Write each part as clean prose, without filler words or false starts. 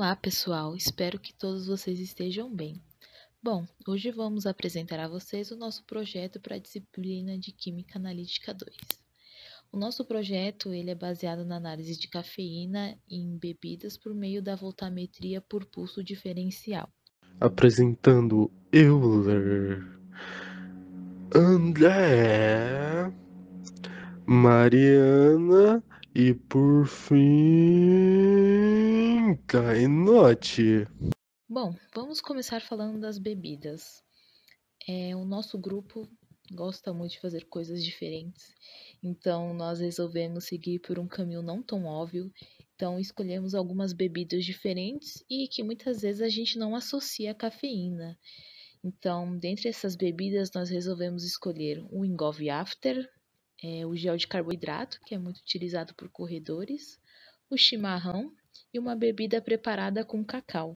Olá, pessoal. Espero que todos vocês estejam bem. Bom, hoje vamos apresentar a vocês o nosso projeto para a disciplina de Química Analítica 2. O nosso projeto ele é baseado na análise de cafeína em bebidas por meio da voltametria por pulso diferencial. Apresentando Euler, André, Mariana e por fim Cainote. Bom, vamos começar falando das bebidas. O nosso grupo gosta muito de fazer coisas diferentes, então nós resolvemos seguir por um caminho não tão óbvio. Então escolhemos algumas bebidas diferentes e que muitas vezes a gente não associa a cafeína. Então, dentre essas bebidas, nós resolvemos escolher o Engove After, o gel de carboidrato, que é muito utilizado por corredores, o chimarrão e uma bebida preparada com cacau.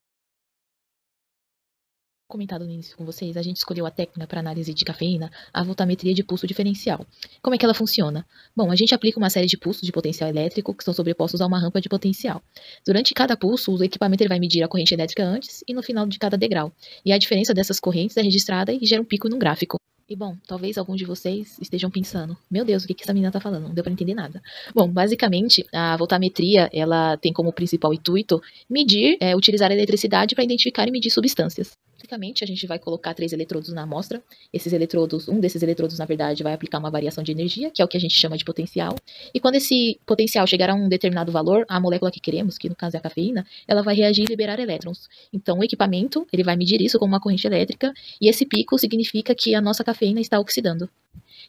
Comentado no início com vocês, a gente escolheu a técnica para análise de cafeína, a voltametria de pulso diferencial. Como é que ela funciona? Bom, a gente aplica uma série de pulsos de potencial elétrico que são sobrepostos a uma rampa de potencial. Durante cada pulso, o equipamento ele vai medir a corrente elétrica antes e no final de cada degrau. E a diferença dessas correntes é registrada e gera um pico num gráfico. E bom, talvez alguns de vocês estejam pensando, meu Deus, o que essa menina tá falando? Não deu para entender nada. Bom, basicamente, a voltametria, ela tem como principal intuito medir, utilizar a eletricidade para identificar e medir substâncias. Basicamente, a gente vai colocar 3 eletrodos na amostra. Um desses eletrodos, na verdade, vai aplicar uma variação de energia, que é o que a gente chama de potencial. E quando esse potencial chegar a um determinado valor, a molécula que queremos, que no caso é a cafeína, ela vai reagir e liberar elétrons. Então, o equipamento, ele vai medir isso com uma corrente elétrica, e esse pico significa que a nossa cafeína está oxidando.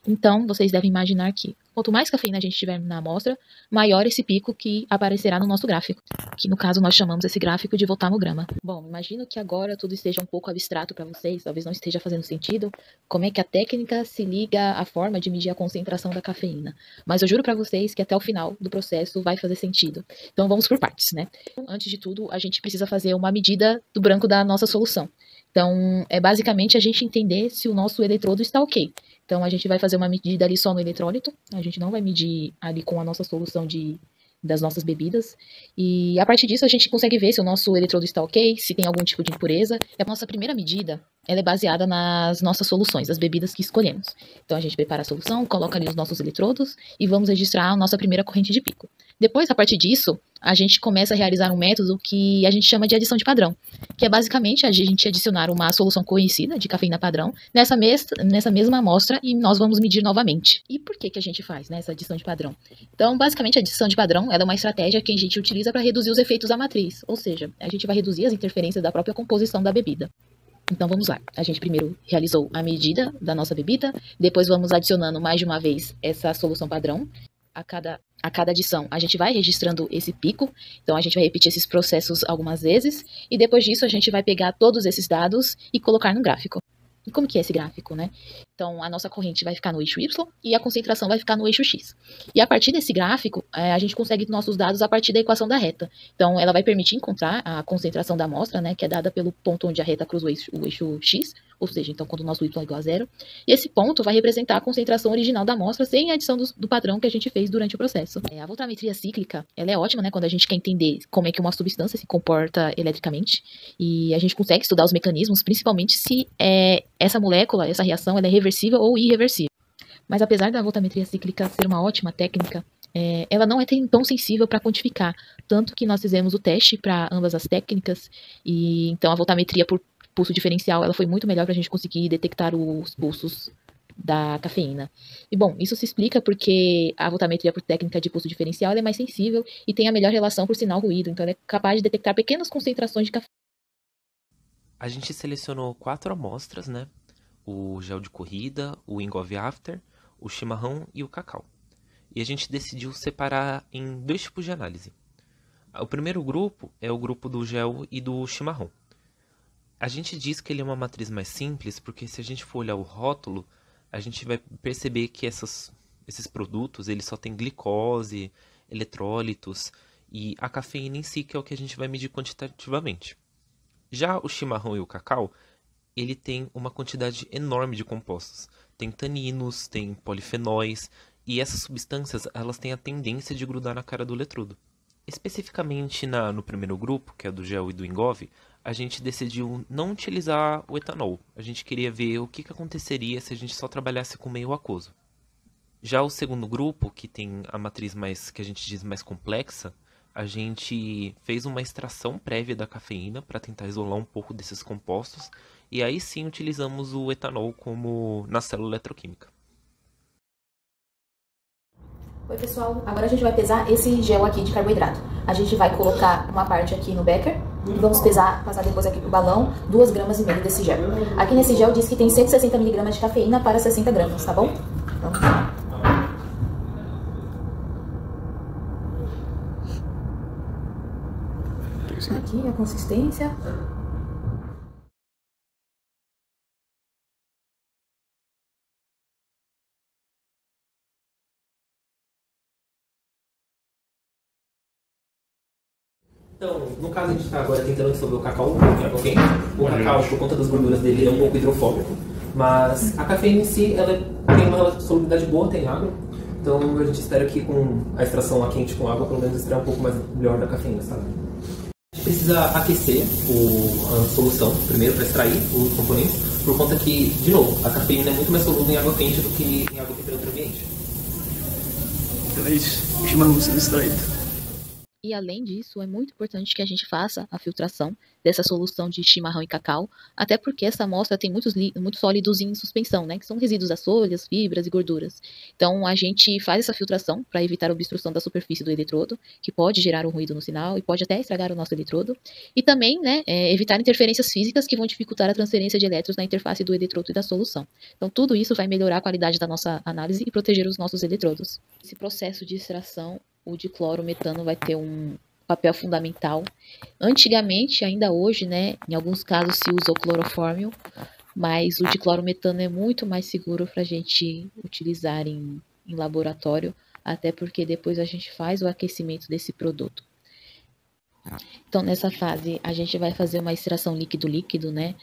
Então, vocês devem imaginar que quanto mais cafeína a gente tiver na amostra, maior esse pico que aparecerá no nosso gráfico, que no caso nós chamamos esse gráfico de voltamograma. Bom, imagino que agora tudo esteja um pouco abstrato para vocês, talvez não esteja fazendo sentido, como é que a técnica se liga à forma de medir a concentração da cafeína. Mas eu juro para vocês que até o final do processo vai fazer sentido. Então vamos por partes, né? Antes de tudo, a gente precisa fazer uma medida do branco da nossa solução. Então, é basicamente a gente entender se o nosso eletrodo está ok. Então, a gente vai fazer uma medida ali só no eletrólito, a gente não vai medir ali com a nossa solução das nossas bebidas. E a partir disso, a gente consegue ver se o nosso eletrodo está ok, se tem algum tipo de impureza. E a nossa primeira medida, ela é baseada nas nossas soluções, as bebidas que escolhemos. Então, a gente prepara a solução, coloca ali os nossos eletrodos e vamos registrar a nossa primeira corrente de pico. Depois, a partir disso, a gente começa a realizar um método que a gente chama de adição de padrão, que é basicamente a gente adicionar uma solução conhecida de cafeína padrão nessa mesma amostra e nós vamos medir novamente. E por que a gente faz, né, essa adição de padrão? Então, basicamente, a adição de padrão ela é uma estratégia que a gente utiliza para reduzir os efeitos da matriz, ou seja, a gente vai reduzir as interferências da própria composição da bebida. Então vamos lá, a gente primeiro realizou a medida da nossa bebida, depois vamos adicionando mais de uma vez essa solução padrão. A cada adição, a gente vai registrando esse pico, então a gente vai repetir esses processos algumas vezes, e depois disso a gente vai pegar todos esses dados e colocar no gráfico. E como que é esse gráfico, né? Então, a nossa corrente vai ficar no eixo Y e a concentração vai ficar no eixo X. E a partir desse gráfico, a gente consegue nossos dados a partir da equação da reta. Então, ela vai permitir encontrar a concentração da amostra, né, que é dada pelo ponto onde a reta cruza o eixo X, ou seja, então quando o nosso Y é igual a zero. E esse ponto vai representar a concentração original da amostra sem a adição do padrão que a gente fez durante o processo. A voltametria cíclica, ela é ótima, né, quando a gente quer entender como é que uma substância se comporta eletricamente. E a gente consegue estudar os mecanismos, principalmente se essa molécula, essa reação, ela é reversível ou irreversível. Mas apesar da voltametria cíclica ser uma ótima técnica, ela não é tão sensível para quantificar. Tanto que nós fizemos o teste para ambas as técnicas, e então a voltametria por pulso diferencial ela foi muito melhor para a gente conseguir detectar os pulsos da cafeína. E bom, isso se explica porque a voltametria por técnica de pulso diferencial ela é mais sensível e tem a melhor relação por sinal-ruído, então ela é capaz de detectar pequenas concentrações de cafeína. A gente selecionou 4 amostras, né? O gel de corrida, o Engove After, o chimarrão e o cacau. E a gente decidiu separar em 2 tipos de análise. O primeiro grupo é o grupo do gel e do chimarrão. A gente diz que ele é uma matriz mais simples porque se a gente for olhar o rótulo, a gente vai perceber que esses produtos eles só têm glicose, eletrólitos e a cafeína em si, que é o que a gente vai medir quantitativamente. Já o chimarrão e o cacau, ele tem uma quantidade enorme de compostos. Tem taninos, tem polifenóis, e essas substâncias elas têm a tendência de grudar na cara do eletrodo. Especificamente no primeiro grupo, que é do gel e do Engov, a gente decidiu não utilizar o etanol. A gente queria ver o que aconteceria se a gente só trabalhasse com meio aquoso. Já o segundo grupo, que tem a matriz mais, que a gente diz mais complexa, a gente fez uma extração prévia da cafeína para tentar isolar um pouco desses compostos, e aí sim utilizamos o etanol como na célula eletroquímica. Oi pessoal, agora a gente vai pesar esse gel aqui de carboidrato. A gente vai colocar uma parte aqui no becker e vamos pesar, passar depois aqui pro balão, 2,5 gramas desse gel. Aqui nesse gel diz que tem 160 miligramas de cafeína para 60 gramas, tá bom? Então, aqui a consistência. Então, no caso a gente está agora tentando dissolver o cacau, que é cocaína. O cacau, por conta das gorduras dele, é um pouco hidrofóbico, mas a cafeína em si, ela tem uma solubilidade boa, tem água. Então a gente espera que com a extração a quente com água, pelo menos extraia um pouco mais melhor da cafeína, sabe? A gente precisa aquecer a solução primeiro para extrair os componentes, por conta que, de novo, a cafeína é muito mais solúvel em água quente do que em água temperatura ambiente. E além disso, é muito importante que a gente faça a filtração dessa solução de chimarrão e cacau, até porque essa amostra tem muitos sólidos em suspensão, né, que são resíduos das folhas, fibras e gorduras. Então a gente faz essa filtração para evitar a obstrução da superfície do eletrodo, que pode gerar um ruído no sinal e pode até estragar o nosso eletrodo, e também, né, evitar interferências físicas que vão dificultar a transferência de elétrons na interface do eletrodo e da solução. Então tudo isso vai melhorar a qualidade da nossa análise e proteger os nossos eletrodos. Esse processo de extração, o diclorometano vai ter um papel fundamental. Antigamente, ainda hoje, né, em alguns casos se usa o clorofórmio, mas o diclorometano é muito mais seguro para a gente utilizar em laboratório, até porque depois a gente faz o aquecimento desse produto. Então, nessa fase, a gente vai fazer uma extração líquido-líquido, né?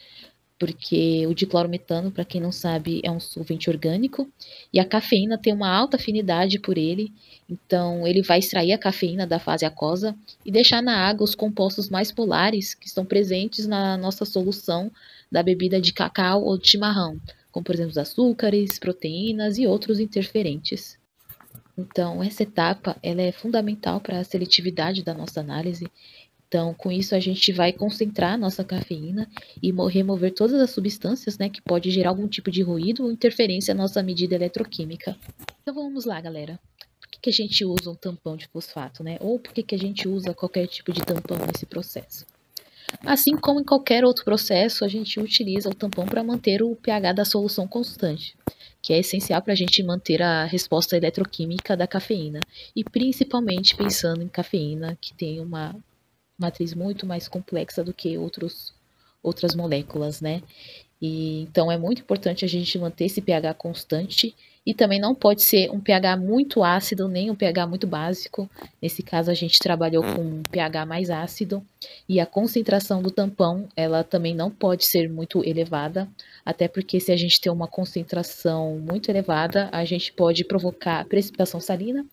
Porque o diclorometano, para quem não sabe, é um solvente orgânico e a cafeína tem uma alta afinidade por ele, então ele vai extrair a cafeína da fase aquosa e deixar na água os compostos mais polares que estão presentes na nossa solução da bebida de cacau ou de chimarrão, como por exemplo os açúcares, proteínas e outros interferentes. Então essa etapa ela é fundamental para a seletividade da nossa análise. Então, com isso, a gente vai concentrar a nossa cafeína e remover todas as substâncias, né, que pode gerar algum tipo de ruído ou interferência na nossa medida eletroquímica. Então, vamos lá, galera. Por que a gente usa um tampão de fosfato, né? Ou por que a gente usa qualquer tipo de tampão nesse processo? Assim como em qualquer outro processo, a gente utiliza o tampão para manter o pH da solução constante, que é essencial para a gente manter a resposta eletroquímica da cafeína. E principalmente pensando em cafeína, que tem uma matriz muito mais complexa do que outras moléculas, né? E então é muito importante a gente manter esse pH constante e também não pode ser um pH muito ácido nem um pH muito básico. Nesse caso a gente trabalhou com um pH mais ácido e a concentração do tampão ela também não pode ser muito elevada, até porque se a gente tem uma concentração muito elevada, a gente pode provocar precipitação salina,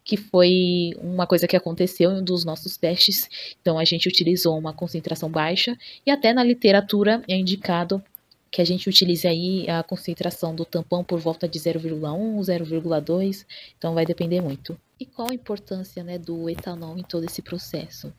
que foi uma coisa que aconteceu em um dos nossos testes. Então a gente utilizou uma concentração baixa e até na literatura é indicado que a gente utilize aí a concentração do tampão por volta de 0,1, 0,2, então vai depender muito. E qual a importância, né, do etanol em todo esse processo?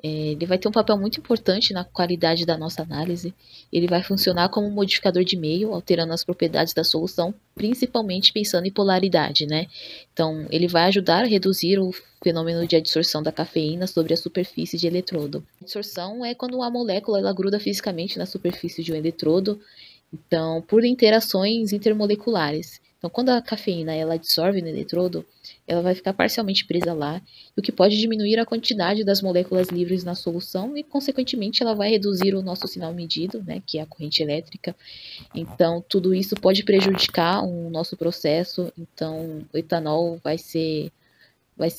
Ele vai ter um papel muito importante na qualidade da nossa análise. Ele vai funcionar como um modificador de meio, alterando as propriedades da solução, principalmente pensando em polaridade, né? Então, ele vai ajudar a reduzir o fenômeno de adsorção da cafeína sobre a superfície de eletrodo. A adsorção é quando uma molécula ela gruda fisicamente na superfície de um eletrodo, então, por interações intermoleculares. Então, quando a cafeína ela absorve no eletrodo, ela vai ficar parcialmente presa lá, o que pode diminuir a quantidade das moléculas livres na solução e, consequentemente, ela vai reduzir o nosso sinal medido, né, que é a corrente elétrica. Então, tudo isso pode prejudicar o nosso processo. Então, o etanol vai ser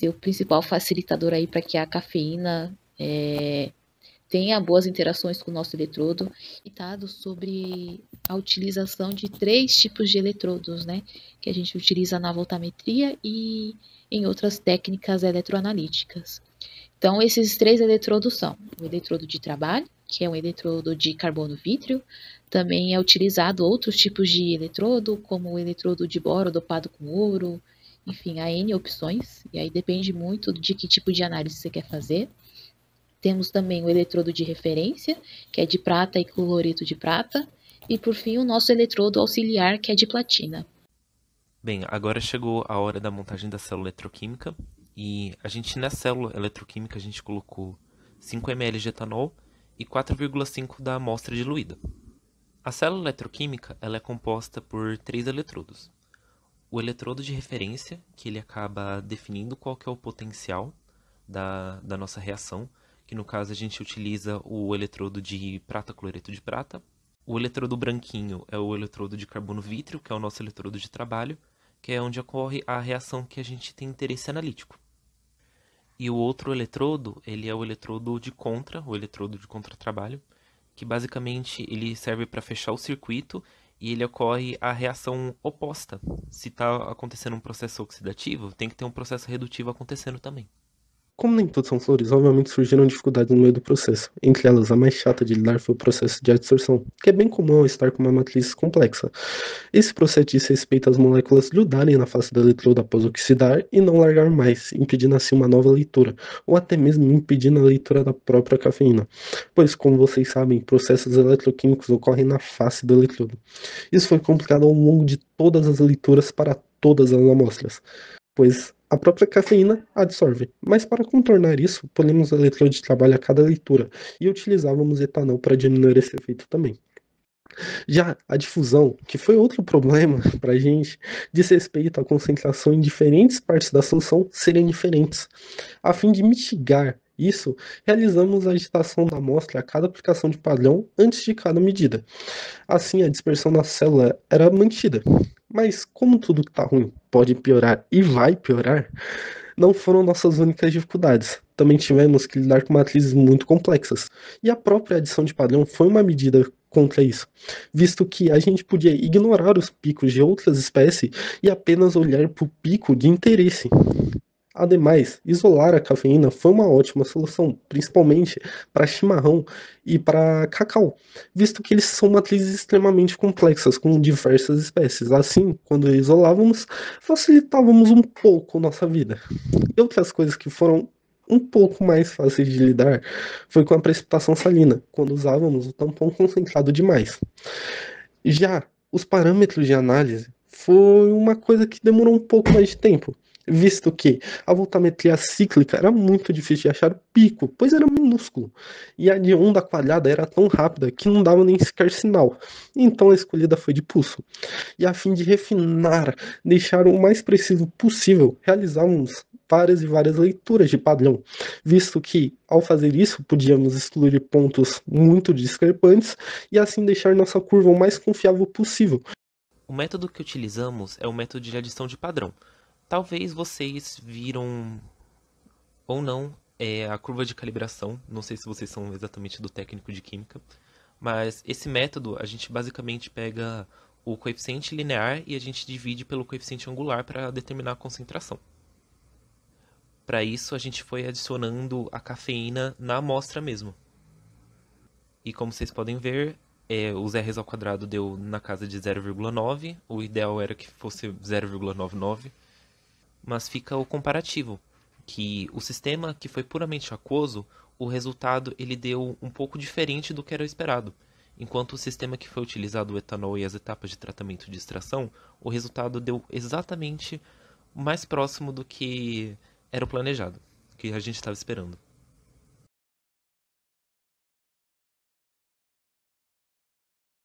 o principal facilitador aí para que a cafeína tenha boas interações com o nosso eletrodo. E dados sobre a utilização de 3 tipos de eletrodos, né, que a gente utiliza na voltametria e em outras técnicas eletroanalíticas. Então, esses 3 eletrodos são o eletrodo de trabalho, que é um eletrodo de carbono vítreo. Também é utilizado outros tipos de eletrodo, como o eletrodo de boro dopado com ouro. Enfim, há N opções, e aí depende muito de que tipo de análise você quer fazer. Temos também o eletrodo de referência, que é de prata e cloreto de prata. E, por fim, o nosso eletrodo auxiliar, que é de platina. Bem, agora chegou a hora da montagem da célula eletroquímica. E a gente, na célula eletroquímica, a gente colocou 5 ml de etanol e 4,5 da amostra diluída. A célula eletroquímica ela é composta por 3 eletrodos. O eletrodo de referência, que ele acaba definindo qual que é o potencial da nossa reação, que no caso a gente utiliza o eletrodo de prata-cloreto de prata. O eletrodo branquinho é o eletrodo de carbono vítreo, que é o nosso eletrodo de trabalho, que é onde ocorre a reação que a gente tem interesse analítico. E o outro eletrodo, ele é o eletrodo de contra, o eletrodo de contratrabalho, que basicamente ele serve para fechar o circuito e ele ocorre a reação oposta. Se está acontecendo um processo oxidativo, tem que ter um processo redutivo acontecendo também. Como nem tudo são flores, obviamente surgiram dificuldades no meio do processo. Entre elas, a mais chata de lidar foi o processo de adsorção, que é bem comum ao estar com uma matriz complexa. Esse processo diz respeito às moléculas grudarem na face do eletrodo após oxidar e não largar mais, impedindo assim uma nova leitura, ou até mesmo impedindo a leitura da própria cafeína. Pois, como vocês sabem, processos eletroquímicos ocorrem na face do eletrodo. Isso foi complicado ao longo de todas as leituras para todas as amostras, pois a própria cafeína absorve. Mas para contornar isso, polimos o eletrodo de trabalho a cada leitura e utilizávamos etanol para diminuir esse efeito também. Já a difusão, que foi outro problema para a gente, diz respeito à concentração em diferentes partes da solução serem diferentes. A fim de mitigar isso, realizamos a agitação da amostra a cada aplicação de padrão antes de cada medida. Assim, a dispersão na célula era mantida. Mas como tudo que está ruim pode piorar e vai piorar, não foram nossas únicas dificuldades. Também tivemos que lidar com matrizes muito complexas. E a própria adição de padrão foi uma medida contra isso, visto que a gente podia ignorar os picos de outras espécies e apenas olhar para o pico de interesse. Ademais, isolar a cafeína foi uma ótima solução, principalmente para chimarrão e para cacau, visto que eles são matrizes extremamente complexas com diversas espécies. Assim, quando isolávamos, facilitávamos um pouco nossa vida. E outras coisas que foram um pouco mais fáceis de lidar foi com a precipitação salina, quando usávamos o tampão concentrado demais. Já os parâmetros de análise foi uma coisa que demorou um pouco mais de tempo, visto que a voltametria cíclica era muito difícil de achar pico, pois era minúsculo, e a de onda quadrada era tão rápida que não dava nem sequer sinal, então a escolhida foi de pulso. E a fim de refinar, deixar o mais preciso possível, realizávamos várias e várias leituras de padrão, visto que, ao fazer isso, podíamos excluir pontos muito discrepantes e assim deixar nossa curva o mais confiável possível. O método que utilizamos é o método de adição de padrão. Talvez vocês viram ou não a curva de calibração, não sei se vocês são exatamente do técnico de química, mas esse método a gente basicamente pega o coeficiente linear e a gente divide pelo coeficiente angular para determinar a concentração. Para isso a gente foi adicionando a cafeína na amostra mesmo. E como vocês podem ver, o z² ao quadrado deu na casa de 0,9, o ideal era que fosse 0,99, mas fica o comparativo, que o sistema que foi puramente aquoso, o resultado ele deu um pouco diferente do que era esperado. Enquanto o sistema que foi utilizado, o etanol e as etapas de tratamento de extração, o resultado deu exatamente mais próximo do que era o planejado, que a gente estava esperando.